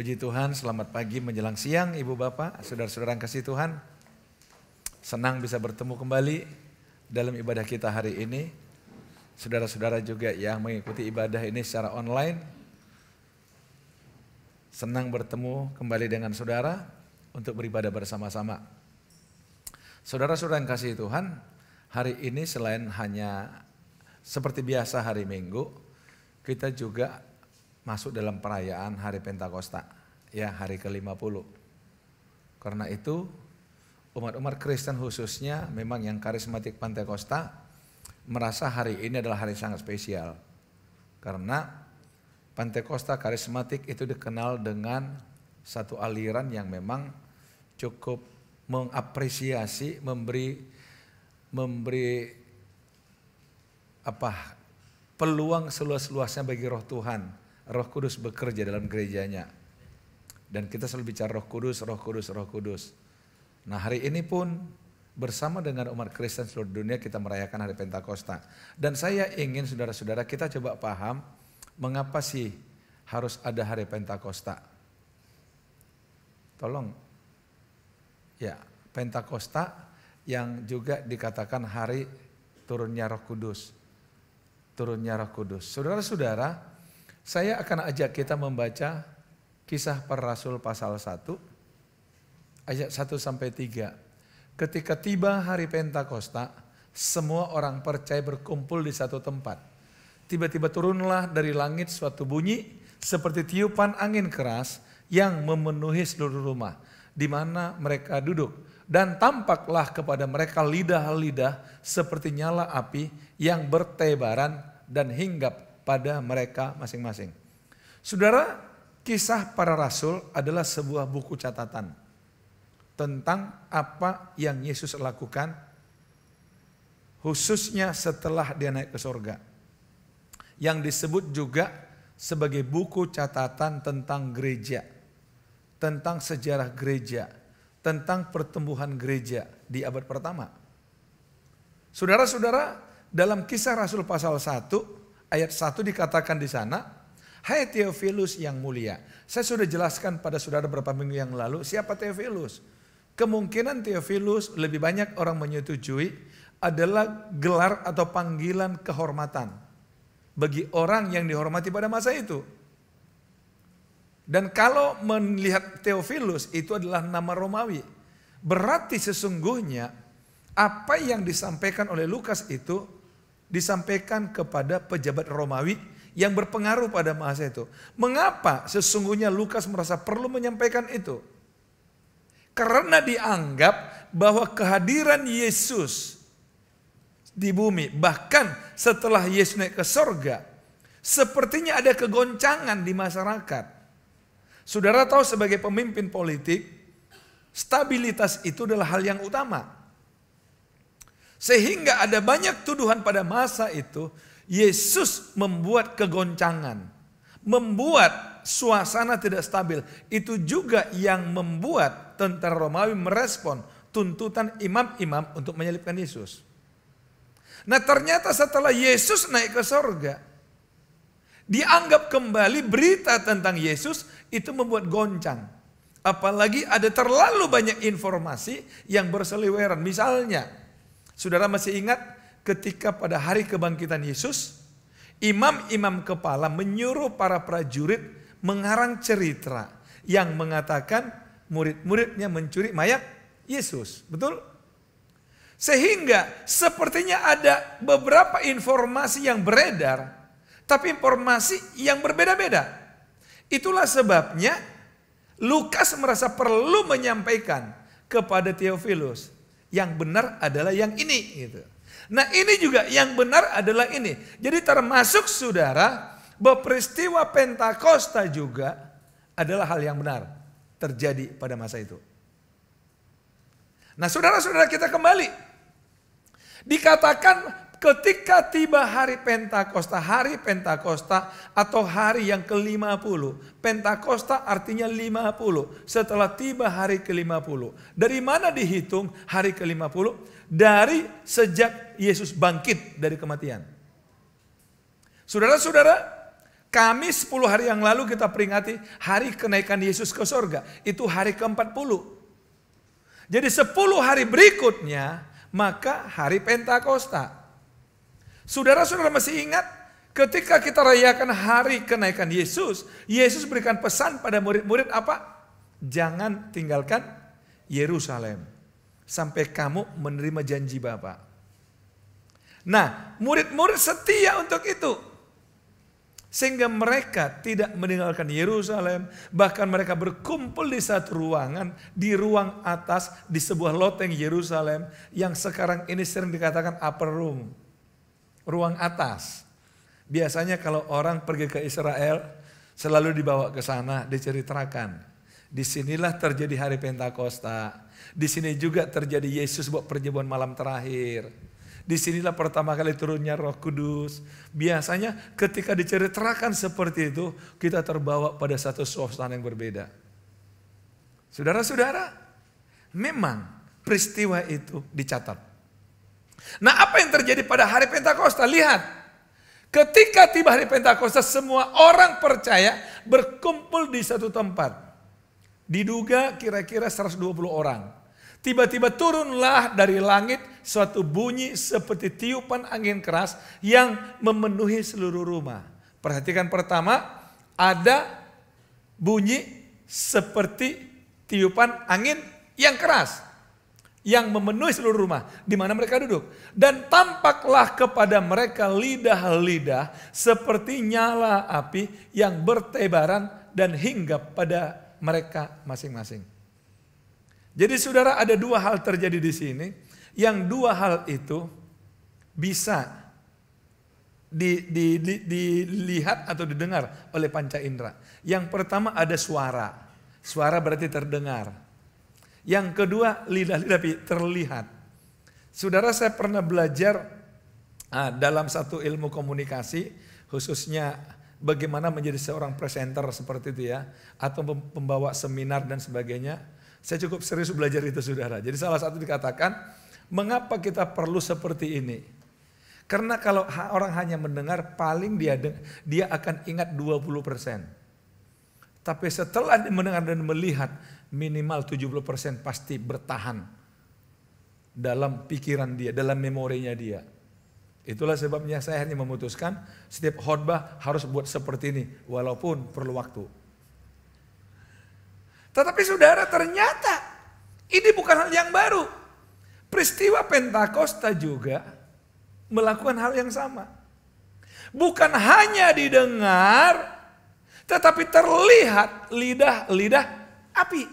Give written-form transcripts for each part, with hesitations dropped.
Puji Tuhan, selamat pagi menjelang siang Ibu Bapak, saudara-saudara yang kasih Tuhan. Senang bisa bertemu kembali dalam ibadah kita hari ini. Saudara-saudara juga yang mengikuti ibadah ini secara online. Senang bertemu kembali dengan saudara untuk beribadah bersama-sama. Saudara-saudara yang kasih Tuhan, hari ini selain hanya seperti biasa hari Minggu, kita juga masuk dalam perayaan Hari Pentakosta, ya hari ke-50. Karena itu umat-umat Kristen khususnya memang yang karismatik Pentakosta merasa hari ini adalah hari sangat spesial. Karena Pentakosta karismatik itu dikenal dengan satu aliran yang memang cukup mengapresiasi, memberi peluang seluas-luasnya bagi Roh Tuhan. Roh Kudus bekerja dalam gerejanya. Dan kita selalu bicara Roh Kudus, Roh Kudus, Roh Kudus. Nah hari ini pun bersama dengan umat Kristen seluruh dunia kita merayakan Hari Pentakosta. Dan saya ingin saudara-saudara kita coba paham mengapa sih harus ada Hari Pentakosta. Tolong. Ya, Pentakosta yang juga dikatakan hari turunnya Roh Kudus. Turunnya Roh Kudus. Saudara-saudara, saya akan ajak kita membaca Kisah Para Rasul pasal 1 ayat 1-3. Ketika tiba hari Pentakosta, semua orang percaya berkumpul di satu tempat. Tiba-tiba turunlah dari langit suatu bunyi seperti tiupan angin keras yang memenuhi seluruh rumah di mana mereka duduk. Dan tampaklah kepada mereka lidah-lidah seperti nyala api yang bertebaran dan hinggap pada mereka masing-masing. Saudara, Kisah Para Rasul adalah sebuah buku catatan tentang apa yang Yesus lakukan khususnya setelah dia naik ke surga. Yang disebut juga sebagai buku catatan tentang gereja, tentang sejarah gereja, tentang pertumbuhan gereja di abad pertama. Saudara-saudara, dalam Kisah Rasul pasal 1 ayat 1 dikatakan di sana, "Hai Theophilus yang mulia." Saya sudah jelaskan pada saudara beberapa minggu yang lalu siapa Theophilus. Kemungkinan Theophilus lebih banyak orang menyetujui adalah gelar atau panggilan kehormatan bagi orang yang dihormati pada masa itu. Dan kalau melihat Theophilus itu adalah nama Romawi. Berarti sesungguhnya apa yang disampaikan oleh Lukas itu disampaikan kepada pejabat Romawi yang berpengaruh pada masa itu. Mengapa sesungguhnya Lukas merasa perlu menyampaikan itu? Karena dianggap bahwa kehadiran Yesus di bumi, bahkan setelah Yesus naik ke sorga, sepertinya ada kegoncangan di masyarakat. Saudara tahu sebagai pemimpin politik, stabilitas itu adalah hal yang utama. Sehingga ada banyak tuduhan pada masa itu, Yesus membuat kegoncangan, membuat suasana tidak stabil. Itu juga yang membuat tentara Romawi merespon tuntutan imam-imam untuk menyalibkan Yesus. Nah ternyata setelah Yesus naik ke sorga, dianggap kembali berita tentang Yesus itu membuat goncang. Apalagi ada terlalu banyak informasi yang berseliweran. Misalnya, saudara masih ingat ketika pada hari kebangkitan Yesus, imam-imam kepala menyuruh para prajurit mengarang cerita yang mengatakan murid-muridnya mencuri mayat Yesus. Betul? Sehingga sepertinya ada beberapa informasi yang beredar, tapi informasi yang berbeda-beda. Itulah sebabnya Lukas merasa perlu menyampaikan kepada Theophilus, yang benar adalah yang ini gitu. Nah ini juga yang benar adalah ini. Jadi termasuk saudara bahwa peristiwa Pentakosta juga adalah hal yang benar terjadi pada masa itu. Nah saudara-saudara kita kembali. Dikatakan ketika tiba hari Pentakosta atau hari yang ke-50. Pentakosta artinya 50. Setelah tiba hari ke-50. Dari mana dihitung hari ke-50? Dari sejak Yesus bangkit dari kematian. Saudara-saudara, kami 10 hari yang lalu kita peringati hari kenaikan Yesus ke sorga. Itu hari ke-40. Jadi 10 hari berikutnya, maka hari Pentakosta. Saudara-saudara masih ingat ketika kita rayakan hari kenaikan Yesus, Yesus berikan pesan pada murid-murid apa? Jangan tinggalkan Yerusalem sampai kamu menerima janji Bapa. Nah, murid-murid setia untuk itu. Sehingga mereka tidak meninggalkan Yerusalem, bahkan mereka berkumpul di satu ruangan, di ruang atas, di sebuah loteng Yerusalem, yang sekarang ini sering dikatakan upper room, ruang atas. Biasanya kalau orang pergi ke Israel, selalu dibawa ke sana, diceritakan. Disinilah terjadi hari Pentakosta, di sini juga terjadi Yesus buat perjamuan malam terakhir. Disinilah pertama kali turunnya Roh Kudus. Biasanya ketika diceritakan seperti itu, kita terbawa pada satu suasana yang berbeda. Saudara-saudara, memang peristiwa itu dicatat. Nah, apa yang terjadi pada hari Pentakosta? Lihat, ketika tiba hari Pentakosta, semua orang percaya berkumpul di satu tempat. Diduga kira-kira 120 orang. Tiba-tiba turunlah dari langit suatu bunyi seperti tiupan angin keras yang memenuhi seluruh rumah. Perhatikan pertama, ada bunyi seperti tiupan angin yang keras yang memenuhi seluruh rumah di mana mereka duduk. Dan tampaklah kepada mereka lidah-lidah seperti nyala api yang bertebaran dan hinggap pada mereka masing-masing. Jadi saudara, ada dua hal terjadi di sini, yang dua hal itu bisa dilihat atau didengar oleh panca indera. Yang pertama ada suara, suara berarti terdengar. Yang kedua lidah-lidah terlihat. Saudara, saya pernah belajar dalam satu ilmu komunikasi, khususnya bagaimana menjadi seorang presenter seperti itu ya, atau pembawa seminar dan sebagainya. Saya cukup serius belajar itu saudara. Jadi salah satu dikatakan, mengapa kita perlu seperti ini? Karena kalau orang hanya mendengar, paling dia akan ingat 20%. Tapi setelah mendengar dan melihat, minimal 70% pasti bertahan dalam pikiran dia, dalam memorinya dia. Itulah sebabnya saya hanya memutuskan setiap khotbah harus buat seperti ini, walaupun perlu waktu. Tetapi saudara, ternyata ini bukan hal yang baru. Peristiwa Pentakosta juga melakukan hal yang sama. Bukan hanya didengar, tetapi terlihat lidah-lidah api.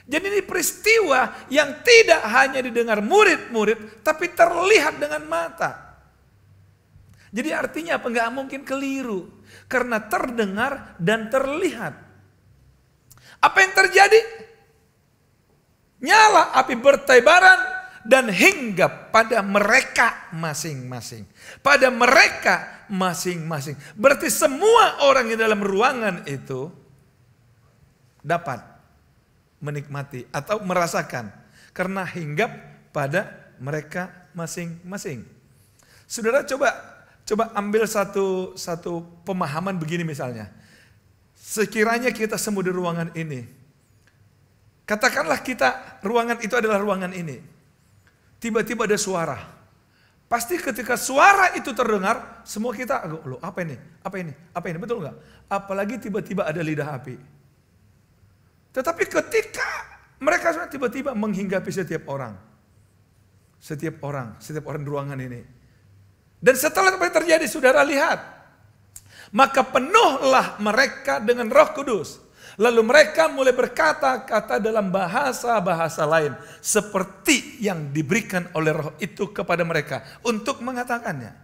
Jadi ini peristiwa yang tidak hanya didengar murid-murid, tapi terlihat dengan mata. Jadi artinya apa? Nggak mungkin keliru. Karena terdengar dan terlihat. Apa yang terjadi? Nyala api bertebaran dan hinggap pada mereka masing-masing. Pada mereka masing-masing. Berarti semua orang di dalam ruangan itu dapat menikmati atau merasakan. Karena hinggap pada mereka masing-masing. Saudara, coba ambil satu pemahaman begini misalnya. Sekiranya kita semua di ruangan ini, katakanlah ruangan itu adalah ruangan ini. Tiba-tiba ada suara. Pasti ketika suara itu terdengar, semua kita, loh apa ini? Apa ini? Apa ini? Betul nggak? Apalagi tiba-tiba ada lidah api. Tetapi ketika mereka tiba-tiba menghinggapi setiap orang di ruangan ini. Dan setelah apa yang terjadi, saudara lihat. Maka penuhlah mereka dengan Roh Kudus. Lalu mereka mulai berkata-kata dalam bahasa-bahasa lain. Seperti yang diberikan oleh Roh itu kepada mereka untuk mengatakannya.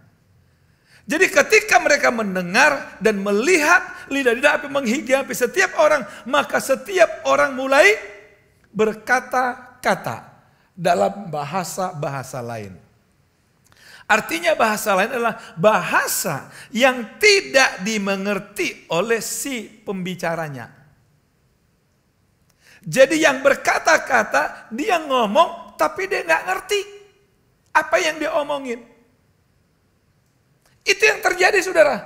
Jadi ketika mereka mendengar dan melihat lidah-lidah api menghinggapi setiap orang. Maka setiap orang mulai berkata-kata dalam bahasa-bahasa lain. Artinya bahasa lain adalah bahasa yang tidak dimengerti oleh si pembicaranya. Jadi yang berkata-kata, dia ngomong tapi dia nggak ngerti apa yang dia omongin. Itu yang terjadi saudara.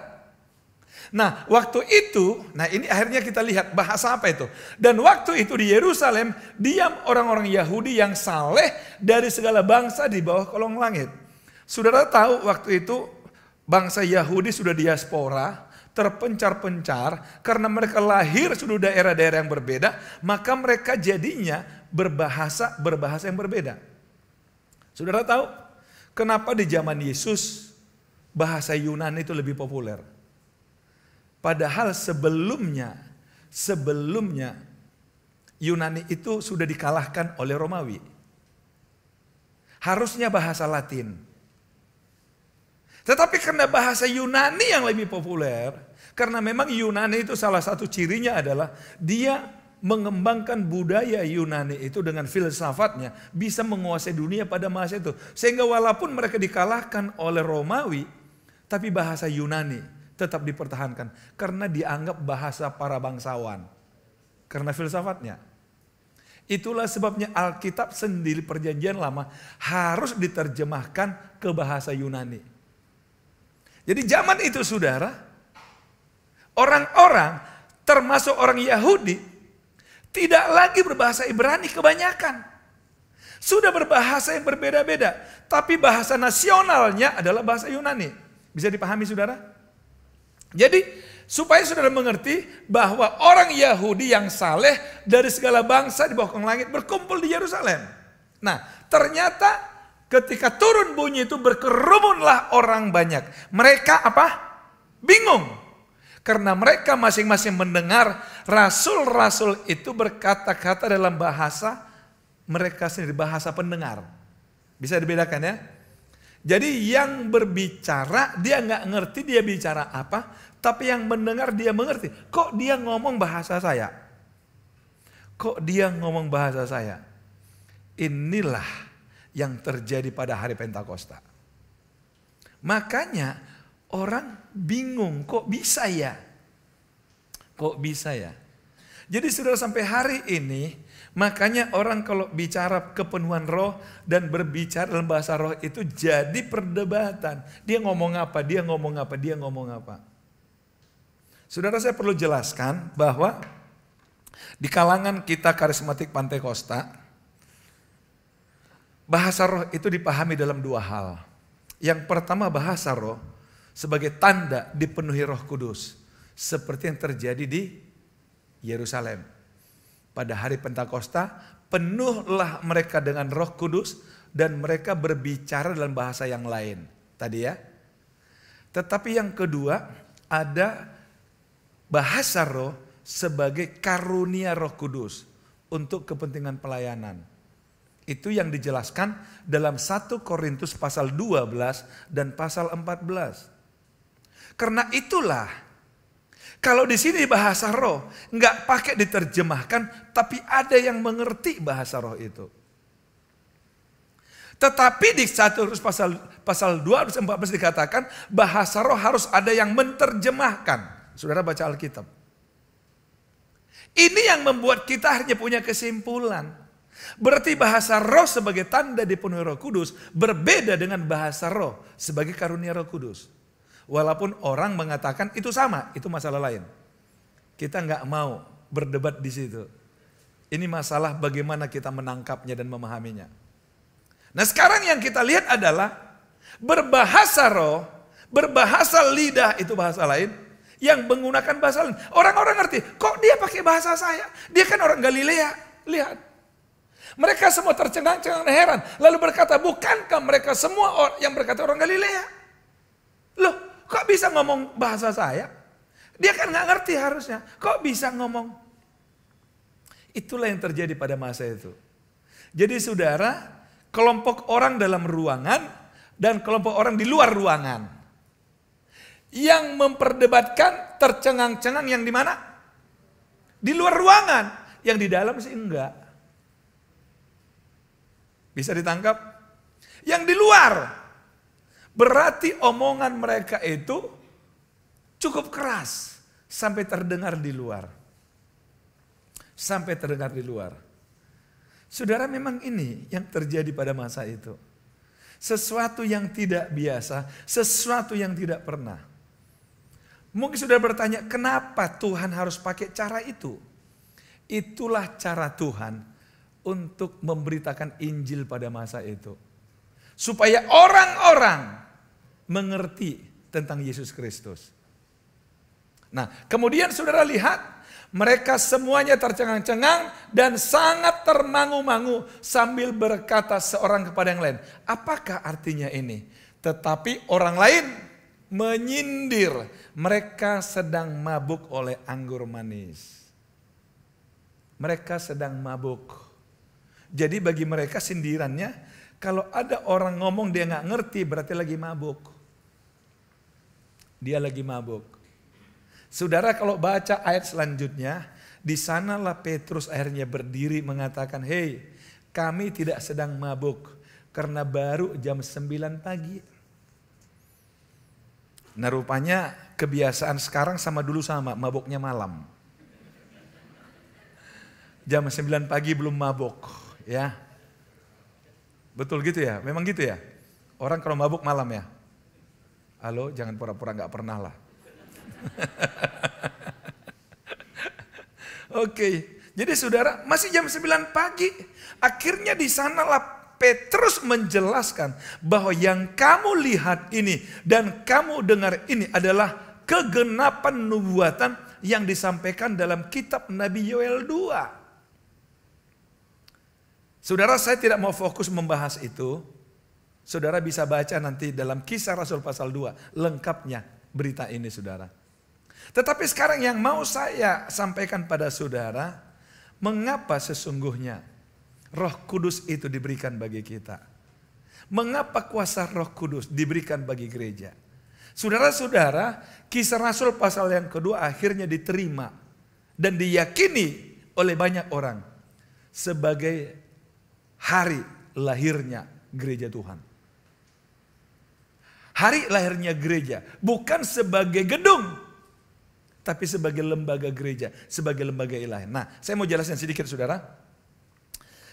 Nah waktu itu, nah ini akhirnya kita lihat bahasa apa itu. Dan waktu itu di Yerusalem diam orang-orang Yahudi yang saleh dari segala bangsa di bawah kolong langit. Saudara tahu waktu itu bangsa Yahudi sudah diaspora, terpencar-pencar karena mereka lahir sudah daerah-daerah yang berbeda, maka mereka jadinya berbahasa yang berbeda. Saudara tahu kenapa di zaman Yesus bahasa Yunani itu lebih populer? Padahal sebelumnya Yunani itu sudah dikalahkan oleh Romawi. Harusnya bahasa Latin. Tetapi karena bahasa Yunani yang lebih populer, karena memang Yunani itu salah satu cirinya adalah dia mengembangkan budaya Yunani itu dengan filsafatnya, bisa menguasai dunia pada masa itu. Sehingga walaupun mereka dikalahkan oleh Romawi, tapi bahasa Yunani tetap dipertahankan karena dianggap bahasa para bangsawan. Karena filsafatnya. Itulah sebabnya Alkitab sendiri perjanjian lama harus diterjemahkan ke bahasa Yunani. Jadi zaman itu saudara, orang-orang termasuk orang Yahudi tidak lagi berbahasa Ibrani kebanyakan. Sudah berbahasa yang berbeda-beda. Tapi bahasa nasionalnya adalah bahasa Yunani. Bisa dipahami saudara? Jadi supaya saudara mengerti bahwa orang Yahudi yang saleh dari segala bangsa di bawah kolong langit berkumpul di Yerusalem. Nah ternyata ketika turun bunyi itu berkerumunlah orang banyak. Mereka apa? Bingung. Karena mereka masing-masing mendengar rasul-rasul itu berkata-kata dalam bahasa mereka sendiri, bahasa pendengar. Bisa dibedakan ya? Jadi yang berbicara dia nggak ngerti dia bicara apa, tapi yang mendengar dia mengerti. Kok dia ngomong bahasa saya? Kok dia ngomong bahasa saya? Inilah yang terjadi pada hari Pentakosta. Makanya orang bingung, kok bisa ya? Kok bisa ya? Jadi saudara sampai hari ini, makanya orang kalau bicara kepenuhan roh dan berbicara dalam bahasa roh itu jadi perdebatan. Dia ngomong apa, dia ngomong apa, dia ngomong apa. Saudara saya perlu jelaskan bahwa di kalangan kita karismatik Pantekosta, bahasa roh itu dipahami dalam dua hal. Yang pertama bahasa roh sebagai tanda dipenuhi Roh Kudus. Seperti yang terjadi di Yerusalem. Pada hari Pentakosta penuhlah mereka dengan Roh Kudus dan mereka berbicara dalam bahasa yang lain. Tadi ya. Tetapi yang kedua ada bahasa roh sebagai karunia Roh Kudus untuk kepentingan pelayanan. Itu yang dijelaskan dalam 1 Korintus pasal 12 dan pasal 14. Karena itulah kalau di sini bahasa roh nggak pakai diterjemahkan, tapi ada yang mengerti bahasa roh itu. Tetapi di 1 Korintus pasal 2 14 dikatakan bahasa roh harus ada yang menerjemahkan. Saudara baca Alkitab. Ini yang membuat kita akhirnya punya kesimpulan. Berarti bahasa roh sebagai tanda dipenuhi Roh Kudus berbeda dengan bahasa roh sebagai karunia Roh Kudus. Walaupun orang mengatakan itu sama, itu masalah lain. Kita nggak mau berdebat di situ. Ini masalah bagaimana kita menangkapnya dan memahaminya. Nah sekarang yang kita lihat adalah berbahasa roh, berbahasa lidah itu bahasa lain. Yang menggunakan bahasa lain. Orang-orang ngerti, kok dia pakai bahasa saya? Dia kan orang Galilea. Lihat. Mereka semua tercengang-cengang dan heran. Lalu berkata, bukankah mereka semua yang berkata orang Galilea? Loh, kok bisa ngomong bahasa saya? Dia kan gak ngerti harusnya. Kok bisa ngomong? Itulah yang terjadi pada masa itu. Jadi saudara, kelompok orang dalam ruangan dan kelompok orang di luar ruangan. Yang memperdebatkan tercengang-cengang yang di mana? Di luar ruangan. Yang di dalam sih enggak. Bisa ditangkap? Yang di luar. Berarti omongan mereka itu cukup keras. Sampai terdengar di luar. Sampai terdengar di luar. Saudara, memang ini yang terjadi pada masa itu. Sesuatu yang tidak biasa. Sesuatu yang tidak pernah. Mungkin sudah bertanya, kenapa Tuhan harus pakai cara itu? Itulah cara Tuhan untuk memberitakan Injil pada masa itu. Supaya orang-orang mengerti tentang Yesus Kristus. Nah, kemudian saudara lihat, mereka semuanya tercengang-cengang dan sangat termangu-mangu sambil berkata seorang kepada yang lain. Apakah artinya ini? Tetapi orang lain menyindir, mereka sedang mabuk oleh anggur manis. Mereka sedang mabuk. Jadi bagi mereka sindirannya, kalau ada orang ngomong dia nggak ngerti berarti lagi mabuk. Dia lagi mabuk. Saudara kalau baca ayat selanjutnya, di sanalah Petrus akhirnya berdiri mengatakan, hei, kami tidak sedang mabuk karena baru jam 9 pagi. Nah rupanya kebiasaan sekarang sama dulu sama, mabuknya malam. Jam 9 pagi belum mabuk, ya. Betul gitu ya? Memang gitu ya? Orang kalau mabuk malam ya? Halo, jangan pura-pura gak pernah lah. Oke, jadi saudara masih jam 9 pagi. Akhirnya di sanalah Petrus menjelaskan bahwa yang kamu lihat ini dan kamu dengar ini adalah kegenapan nubuatan yang disampaikan dalam kitab Nabi Yoel 2. Saudara, saya tidak mau fokus membahas itu. Saudara bisa baca nanti dalam Kisah Rasul pasal 2 lengkapnya berita ini saudara. Tetapi sekarang yang mau saya sampaikan pada saudara, mengapa sesungguhnya Roh Kudus itu diberikan bagi kita? Mengapa kuasa Roh Kudus diberikan bagi gereja? Saudara-saudara, Kisah Rasul pasal yang kedua akhirnya diterima dan diyakini oleh banyak orang sebagai hari lahirnya gereja Tuhan. Hari lahirnya gereja bukan sebagai gedung, tapi sebagai lembaga gereja, sebagai lembaga ilahi. Nah, saya mau jelasin sedikit saudara.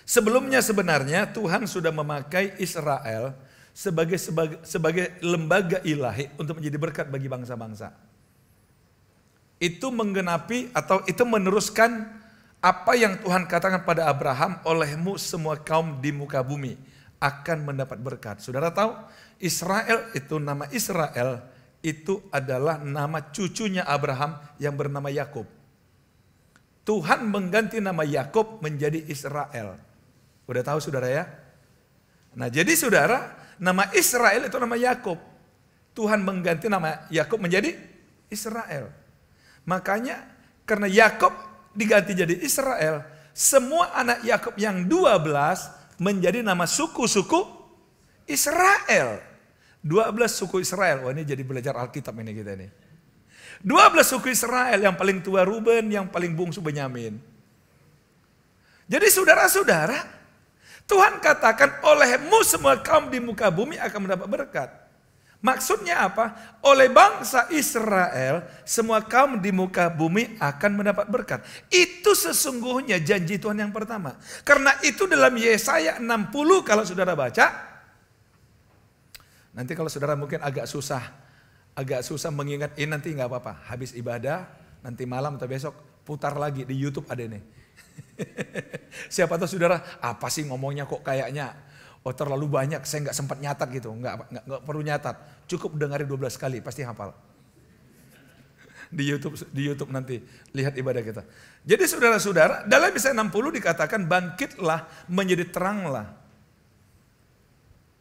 Sebelumnya sebenarnya Tuhan sudah memakai Israel sebagai lembaga ilahi untuk menjadi berkat bagi bangsa-bangsa. Itu menggenapi atau itu meneruskan apa yang Tuhan katakan pada Abraham, olehmu semua kaum di muka bumi akan mendapat berkat. Saudara tahu Israel itu, nama Israel itu adalah nama cucunya Abraham yang bernama Yakub. Tuhan mengganti nama Yakub menjadi Israel. Udah tahu saudara ya? Nah jadi saudara, nama Israel itu nama Yakub. Tuhan mengganti nama Yakub menjadi Israel. Makanya karena Yakub diganti jadi Israel, semua anak Yakub yang 12 menjadi nama suku-suku Israel. 12 suku Israel. Wah ini jadi belajar Alkitab ini kita ini. 12 suku Israel, yang paling tua Ruben, yang paling bungsu Benyamin. Jadi saudara-saudara, Tuhan katakan olehmu semua kaum di muka bumi akan mendapat berkat. Maksudnya apa? Oleh bangsa Israel, semua kaum di muka bumi akan mendapat berkat. Itu sesungguhnya janji Tuhan yang pertama. Karena itu dalam Yesaya 60 kalau saudara baca. Nanti kalau saudara mungkin agak susah mengingat ini, nanti nggak apa-apa. Habis ibadah, nanti malam atau besok putar lagi di YouTube ada nih. Siapa tahu saudara, apa sih ngomongnya kok kayaknya terlalu banyak, saya nggak sempat nyatat gitu. Nggak perlu nyatat, cukup dengarin 12 kali pasti hafal. Di YouTube nanti lihat ibadah kita. Jadi saudara-saudara, dalam Yesaya 60 dikatakan bangkitlah menjadi teranglah.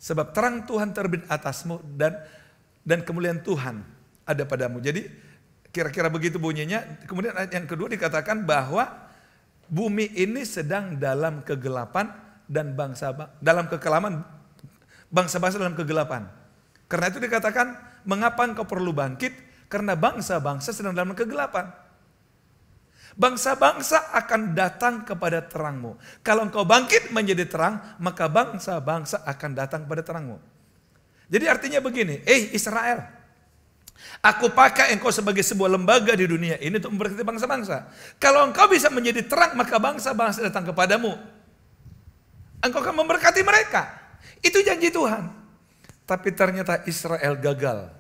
Sebab terang Tuhan terbit atasmu dan kemuliaan Tuhan ada padamu. Jadi kira-kira begitu bunyinya. Kemudian ayat yang kedua dikatakan bahwa bumi ini sedang dalam kegelapan dan bangsa-bangsa dalam kegelapan. Karena itu dikatakan, mengapa engkau perlu bangkit? Karena bangsa-bangsa sedang dalam kegelapan. Bangsa-bangsa akan datang kepada terangmu. Kalau engkau bangkit menjadi terang, maka bangsa-bangsa akan datang kepada terangmu. Jadi artinya begini, Israel, aku pakai engkau sebagai sebuah lembaga di dunia ini untuk memberkati bangsa-bangsa. Kalau engkau bisa menjadi terang, maka bangsa-bangsa datang kepadamu. Engkau akan memberkati mereka. Itu janji Tuhan. Tapi ternyata Israel gagal.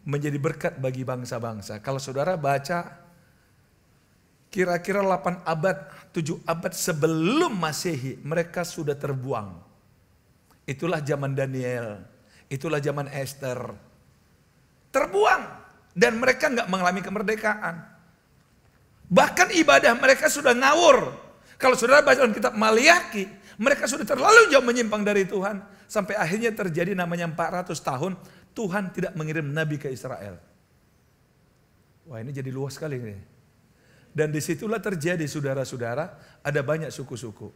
menjadi berkat bagi bangsa-bangsa. Kalau saudara baca kira-kira 8 abad, 7 abad sebelum Masehi, mereka sudah terbuang. Itulah zaman Daniel, itulah zaman Esther. Terbuang dan mereka nggak mengalami kemerdekaan. Bahkan ibadah mereka sudah ngawur. Kalau saudara baca dalam kitab Maliaki, mereka sudah terlalu jauh menyimpang dari Tuhan. Sampai akhirnya terjadi namanya 400 tahun Tuhan tidak mengirim nabi ke Israel. Wah, ini jadi luas sekali nih. Dan disitulah terjadi saudara-saudara, ada banyak suku-suku.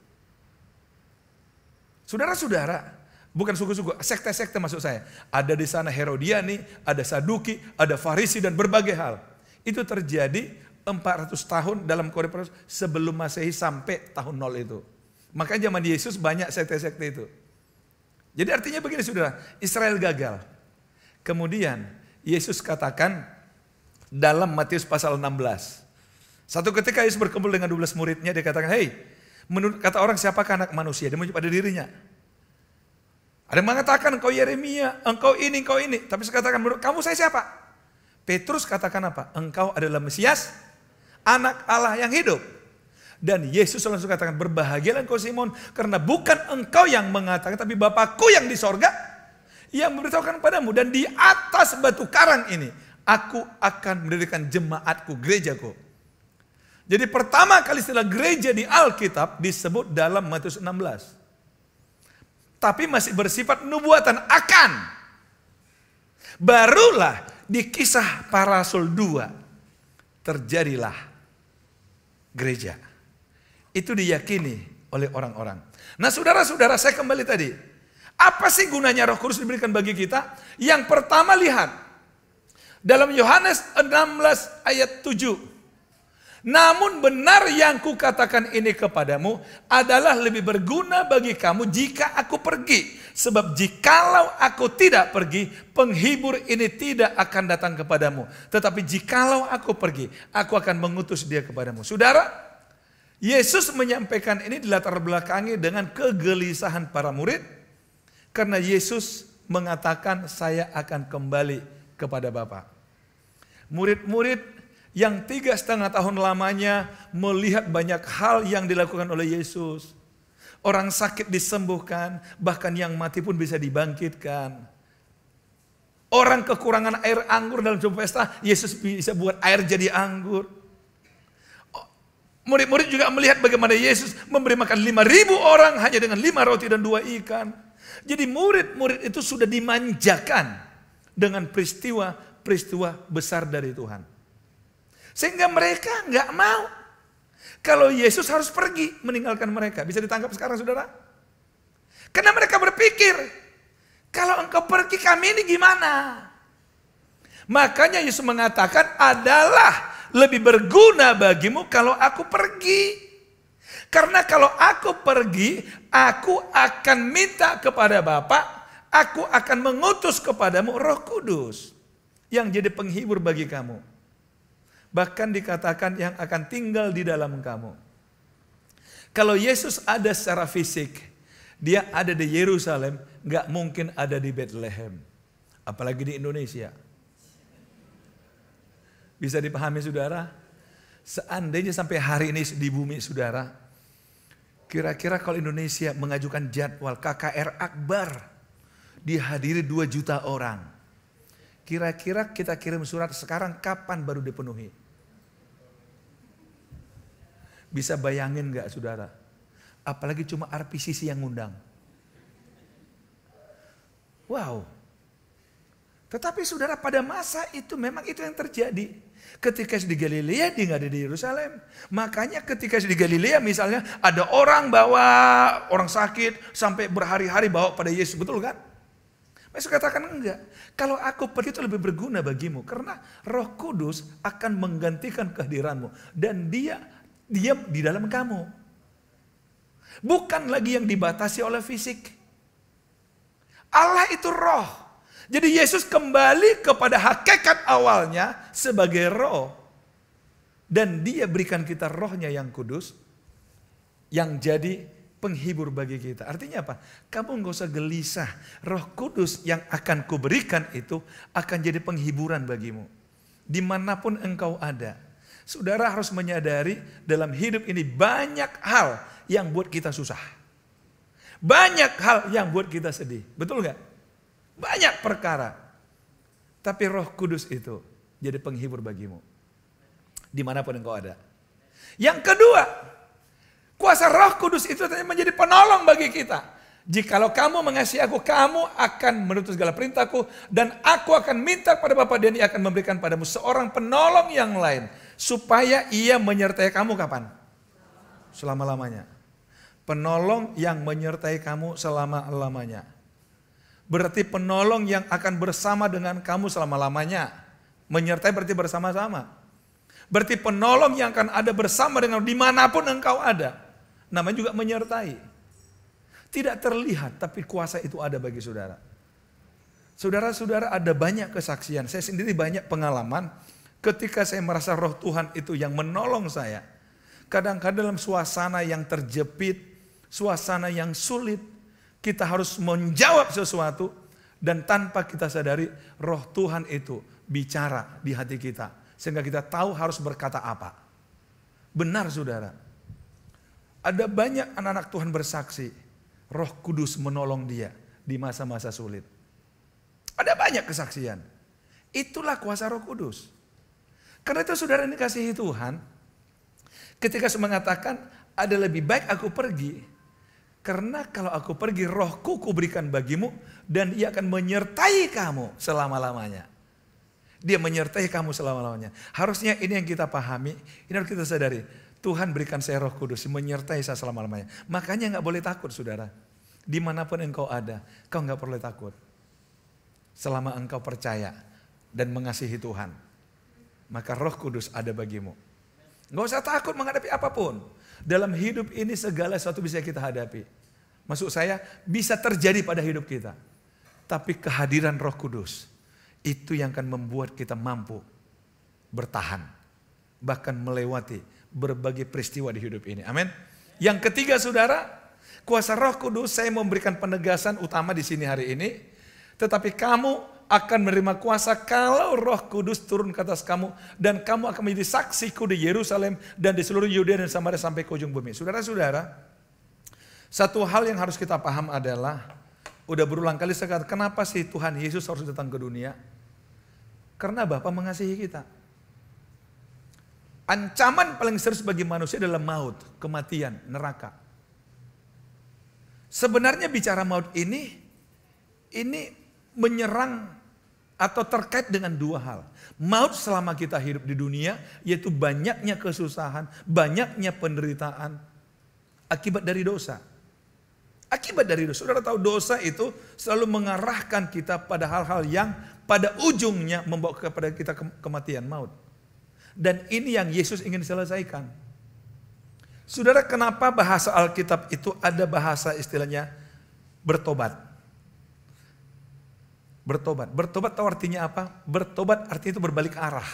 Saudara-saudara, bukan suku-suku, sekte-sekte maksud saya. Ada di sana Herodiani, ada Saduki, ada Farisi dan berbagai hal. Itu terjadi 400 tahun dalam koridor sebelum Masehi sampai tahun 0 itu. Makanya zaman Yesus banyak sekte-sekte itu. Jadi artinya begini saudara, Israel gagal. Kemudian Yesus katakan dalam Matius pasal 16. Satu ketika Yesus berkumpul dengan 12 muridnya, dia katakan, "Hei, menurut kata orang siapakah anak manusia?" Dia menyebut pada dirinya. Ada yang mengatakan engkau Yeremia, engkau ini, engkau ini. Tapi saya katakan menurut kamu saya siapa? Petrus katakan apa? Engkau adalah Mesias, anak Allah yang hidup. Dan Yesus langsung katakan, berbahagialah engkau Simon, karena bukan engkau yang mengatakan, tapi Bapakku yang di sorga yang memberitahukan padamu. Dan di atas batu karang ini, aku akan mendirikan jemaatku, gerejaku. Jadi pertama kali istilah gereja di Alkitab disebut dalam Matius 16. Tapi masih bersifat nubuatan akan. Barulah di Kisah Para Rasul 2 terjadilah gereja. Itu diyakini oleh orang-orang. Nah saudara-saudara, saya kembali tadi. Apa sih gunanya Roh Kudus diberikan bagi kita? Yang pertama lihat. Dalam Yohanes 16 ayat 7. Namun benar yang kukatakan ini kepadamu adalah lebih berguna bagi kamu jika aku pergi. Sebab jikalau aku tidak pergi, penghibur ini tidak akan datang kepadamu. Tetapi jikalau aku pergi, aku akan mengutus dia kepadamu. Saudara, Yesus menyampaikan ini dilatar belakangi dengan kegelisahan para murid. Karena Yesus mengatakan saya akan kembali kepada Bapa. Murid-murid yang 3,5 tahun lamanya melihat banyak hal yang dilakukan oleh Yesus. Orang sakit disembuhkan, bahkan yang mati pun bisa dibangkitkan. Orang kekurangan air anggur dalam sebuah pesta, Yesus bisa buat air jadi anggur. Murid-murid juga melihat bagaimana Yesus memberi makan 5.000 orang hanya dengan 5 roti dan 2 ikan. Jadi murid-murid itu sudah dimanjakan dengan peristiwa besar dari Tuhan. Sehingga mereka nggak mau kalau Yesus harus pergi meninggalkan mereka. Bisa ditangkap sekarang saudara? Karena mereka berpikir, kalau engkau pergi kami ini gimana? Makanya Yesus mengatakan adalah lebih berguna bagimu kalau aku pergi. Karena kalau aku pergi, aku akan minta kepada Bapa, aku akan mengutus kepadamu Roh Kudus yang jadi penghibur bagi kamu. Bahkan dikatakan yang akan tinggal di dalam kamu. Kalau Yesus ada secara fisik, dia ada di Yerusalem, nggak mungkin ada di Bethlehem. Apalagi di Indonesia. Bisa dipahami saudara? Seandainya sampai hari ini di bumi saudara, kira-kira kalau Indonesia mengajukan jadwal KKR Akbar, dihadiri 2 juta orang. Kira-kira kita kirim surat sekarang kapan baru dipenuhi? Bisa bayangin gak saudara? Apalagi cuma RPCC yang ngundang. Wow. Tetapi saudara pada masa itu memang itu yang terjadi. Ketika di Galilea dia nggak ada di Yerusalem. Makanya ketika di Galilea misalnya ada orang bawa orang sakit sampai berhari-hari bawa pada Yesus. Betul kan? Yesus katakan enggak. Kalau aku pergi itu lebih berguna bagimu. Karena Roh Kudus akan menggantikan kehadiranmu. Dan dia diam di dalam kamu. Bukan lagi yang dibatasi oleh fisik. Allah itu roh. Jadi Yesus kembali kepada hakikat awalnya sebagai roh. Dan dia berikan kita rohnya yang kudus. Yang jadi penghibur bagi kita. Artinya apa? Kamu nggak usah gelisah. Roh Kudus yang akan kuberikan itu akan jadi penghiburan bagimu. Dimanapun engkau ada. Saudara harus menyadari dalam hidup ini banyak hal yang buat kita susah. Banyak hal yang buat kita sedih. Betul nggak? Banyak perkara. Tapi Roh Kudus itu jadi penghibur bagimu. Dimanapun engkau ada. Yang kedua, kuasa Roh Kudus itu menjadi penolong bagi kita. Jikalau kamu mengasihi aku, kamu akan menuntut segala perintahku, dan aku akan minta kepada Bapa dan Ia akan memberikan padamu seorang penolong yang lain, supaya Ia menyertai kamu kapan? Selama-lamanya. Penolong yang menyertai kamu selama-lamanya. Berarti penolong yang akan bersama dengan kamu selama-lamanya. Menyertai berarti bersama-sama. Berarti penolong yang akan ada bersama dengan dimanapun engkau ada. Namanya juga menyertai. Tidak terlihat, tapi kuasa itu ada bagi saudara. Saudara-saudara, ada banyak kesaksian. Saya sendiri banyak pengalaman ketika saya merasa Roh Tuhan itu yang menolong saya. Kadang-kadang dalam suasana yang terjepit, suasana yang sulit, kita harus menjawab sesuatu, dan tanpa kita sadari Roh Tuhan itu bicara di hati kita. Sehingga kita tahu harus berkata apa. Benar saudara. Ada banyak anak-anak Tuhan bersaksi. Roh Kudus menolong dia di masa-masa sulit. Ada banyak kesaksian. Itulah kuasa Roh Kudus. Karena itu saudara ini kasihi Tuhan. Ketika mengatakan ada lebih baik aku pergi. Karena kalau aku pergi rohku kuberikan bagimu. Dan ia akan menyertai kamu selama-lamanya. Dia menyertai kamu selama-lamanya. Harusnya ini yang kita pahami. Ini harus kita sadari. Tuhan berikan saya Roh Kudus menyertai saya selama-lamanya. Makanya gak boleh takut saudara. Dimanapun engkau ada, kau gak perlu takut. Selama engkau percaya dan mengasihi Tuhan. Maka Roh Kudus ada bagimu. Gak usah takut menghadapi apapun. Dalam hidup ini segala sesuatu bisa kita hadapi. Maksud saya bisa terjadi pada hidup kita. Tapi kehadiran Roh Kudus itu yang akan membuat kita mampu bertahan. Bahkan melewati berbagai peristiwa di hidup ini. Amin. Yang ketiga saudara, kuasa Roh Kudus saya memberikan penegasan utama di sini hari ini. Tetapi kamu akan menerima kuasa kalau Roh Kudus turun ke atas kamu. Dan kamu akan menjadi saksiku di Yerusalem dan di seluruh Yudea dan Samaria sampai ke ujung bumi. Saudara-saudara, satu hal yang harus kita paham adalah, udah berulang kali saya katakan, kenapa sih Tuhan Yesus harus datang ke dunia? Karena Bapa mengasihi kita. Ancaman paling serius bagi manusia adalah maut, kematian, neraka. Sebenarnya bicara maut ini menyerang atau terkait dengan dua hal. Maut selama kita hidup di dunia, yaitu banyaknya kesusahan, banyaknya penderitaan akibat dari dosa. Akibat dari dosa. Saudara tahu dosa itu selalu mengarahkan kita pada hal-hal yang pada ujungnya membawa kepada kita kematian, maut. Dan ini yang Yesus ingin selesaikan. Saudara, kenapa bahasa Alkitab itu ada bahasa istilahnya bertobat? Bertobat. Bertobat tahu artinya apa? Bertobat artinya itu berbalik arah.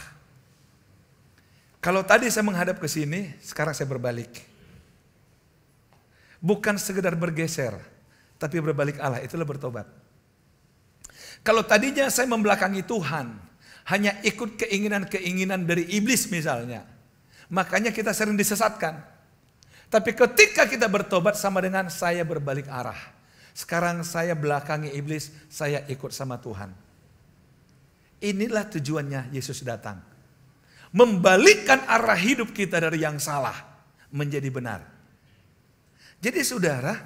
Kalau tadi saya menghadap ke sini, sekarang saya berbalik. Bukan sekedar bergeser, tapi berbalik arah, itulah bertobat. Kalau tadinya saya membelakangi Tuhan, hanya ikut keinginan-keinginan dari iblis misalnya. Makanya kita sering disesatkan. Tapi ketika kita bertobat sama dengan saya berbalik arah. Sekarang saya belakangi iblis, saya ikut sama Tuhan. Inilah tujuannya Yesus datang. Membalikkan arah hidup kita dari yang salah menjadi benar. Jadi saudara,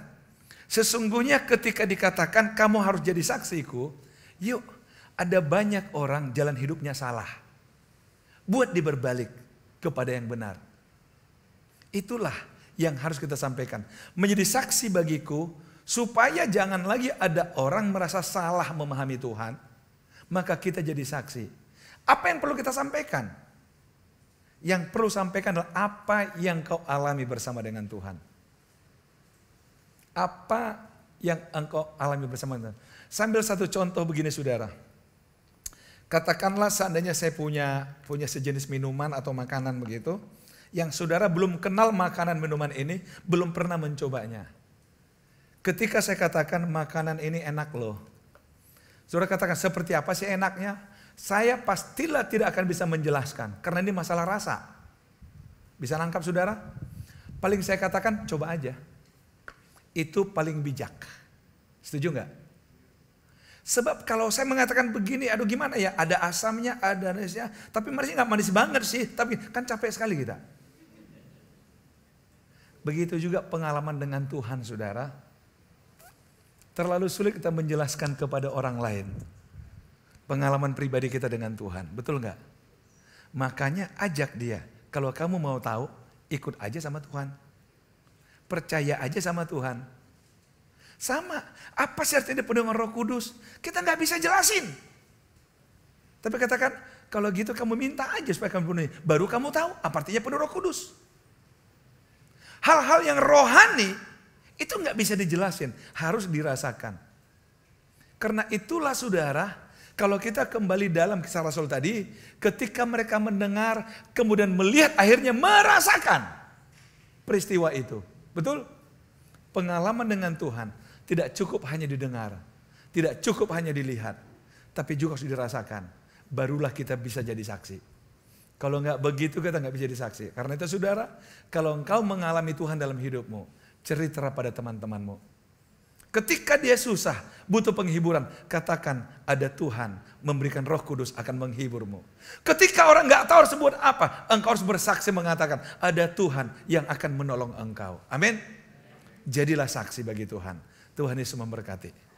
sesungguhnya ketika dikatakan kamu harus jadi saksiku, yuk, ada banyak orang jalan hidupnya salah. Buat dia berbalik kepada yang benar. Itulah yang harus kita sampaikan. Menjadi saksi bagiku supaya jangan lagi ada orang merasa salah memahami Tuhan. Maka kita jadi saksi. Apa yang perlu kita sampaikan? Yang perlu sampaikan adalah apa yang kau alami bersama dengan Tuhan. Apa yang engkau alami bersama dengan Tuhan. Sambil satu contoh begini saudara. Katakanlah seandainya saya punya sejenis minuman atau makanan begitu. Yang saudara belum kenal makanan minuman ini, belum pernah mencobanya. Ketika saya katakan makanan ini enak loh. Saudara katakan seperti apa sih enaknya? Saya pastilah tidak akan bisa menjelaskan. Karena ini masalah rasa. Bisa nangkap saudara? Paling saya katakan coba aja. Itu paling bijak. Setuju nggak? Sebab kalau saya mengatakan begini, aduh gimana ya? Ada asamnya, ada manisnya. Tapi manisnya nggak manis banget sih. Tapi kan capek sekali kita. Begitu juga pengalaman dengan Tuhan saudara. Terlalu sulit kita menjelaskan kepada orang lain. Pengalaman pribadi kita dengan Tuhan. Betul nggak? Makanya ajak dia. Kalau kamu mau tahu, ikut aja sama Tuhan. Percaya aja sama Tuhan. Sama. Apa sih artinya penuh dengan Roh Kudus? Kita nggak bisa jelasin. Tapi katakan, kalau gitu kamu minta aja supaya kamu penuhi. Baru kamu tahu apa artinya penuh Roh Kudus. Hal-hal yang rohani itu nggak bisa dijelasin, harus dirasakan. Karena itulah saudara, kalau kita kembali dalam Kisah Rasul tadi, ketika mereka mendengar, kemudian melihat, akhirnya merasakan peristiwa itu. Betul? Pengalaman dengan Tuhan tidak cukup hanya didengar, tidak cukup hanya dilihat, tapi juga harus dirasakan. Barulah kita bisa jadi saksi. Kalau nggak begitu kita nggak bisa jadi saksi. Karena itu saudara, kalau engkau mengalami Tuhan dalam hidupmu, cerita pada teman-temanmu. Ketika dia susah, butuh penghiburan, katakan ada Tuhan memberikan Roh Kudus akan menghiburmu. Ketika orang nggak tahu harus buat apa, engkau harus bersaksi mengatakan ada Tuhan yang akan menolong engkau. Amin. Jadilah saksi bagi Tuhan. Tuhan Yesus memberkati.